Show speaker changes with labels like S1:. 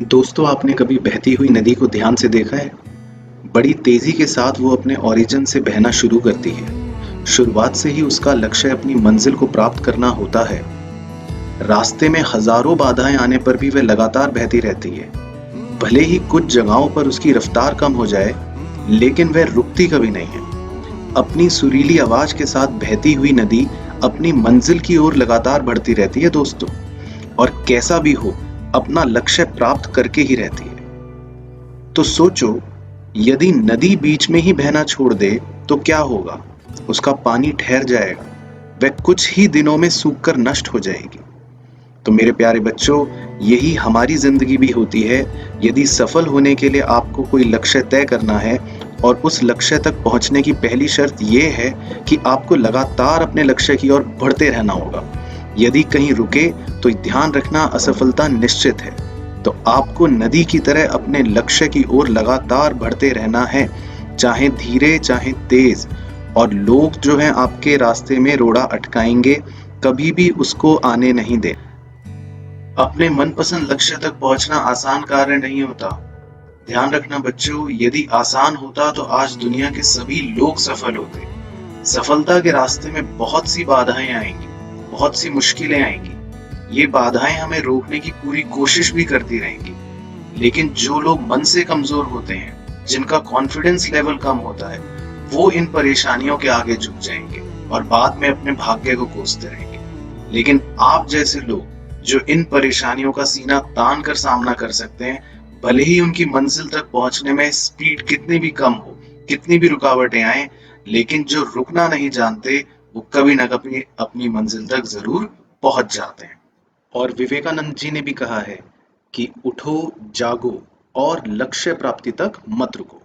S1: दोस्तों, आपने कभी बहती हुई नदी को ध्यान से देखा है? बड़ी तेजी के साथ वो अपने ओरिजिन से बहना शुरू करती है। शुरुआत से ही उसका लक्ष्य अपनी मंजिल को प्राप्त करना होता है। रास्ते में हजारों बाधाएं आने पर भी वह लगातार बहती रहती है। भले ही कुछ जगहों पर उसकी रफ्तार कम हो जाए, लेकिन वह रुकती कभी नहीं है। अपनी सुरीली आवाज के साथ बहती हुई नदी अपनी मंजिल की ओर लगातार बढ़ती रहती है दोस्तों। और कैसा भी हो, अपना लक्ष्य प्राप्त करके ही रहती है। तो सोचो, यदि नदी बीच में ही बहना छोड़ दे तो क्या होगा? उसका पानी ठहर जाएगा। वह कुछ ही दिनों में सूखकर नष्ट हो जाएगी। तो मेरे प्यारे बच्चों, यही हमारी जिंदगी भी होती है। यदि सफल होने के लिए आपको कोई लक्ष्य तय करना है और उस लक्ष्य तक पहुंचने की पहली शर्त यह है कि आपको लगातार अपने लक्ष्य की ओर बढ़ते रहना होगा। यदि कहीं रुके तो ध्यान रखना, असफलता निश्चित है। तो आपको नदी की तरह अपने लक्ष्य की ओर लगातार बढ़ते रहना है, चाहे धीरे चाहे तेज। और लोग जो हैं आपके रास्ते में रोड़ा अटकाएंगे, कभी भी उसको आने नहीं दें। अपने मनपसंद लक्ष्य तक पहुंचना आसान कार्य नहीं होता। ध्यान रखना बच्चों, यदि आसान होता तो आज दुनिया के सभी लोग सफल होते। सफलता के रास्ते में बहुत सी बाधाएं आएंगी, बहुत सी मुश्किलें आएंगी। ये बाधाएं हमें रोकने की पूरी कोशिश भी करती रहेंगी। लेकिन जो लोग मन से कमजोर होते हैं, जिनका कॉन्फिडेंस लेवल कम होता है, वो इन परेशानियों के आगे झुक जाएंगे और बाद में अपने भाग्य को कोसते रहेंगे। लेकिन आप जैसे लोग जो इन परेशानियों का सीना तान कर सामना कर सकते हैं, भले ही उनकी मंजिल तक पहुंचने में स्पीड कितनी भी कम हो, कितनी भी रुकावटें आए, लेकिन जो रुकना नहीं जानते, वो कभी ना कभी अपनी मंजिल तक जरूर पहुंच जाते हैं। और विवेकानंद जी ने भी कहा है कि उठो, जागो और लक्ष्य प्राप्ति तक मत रुको।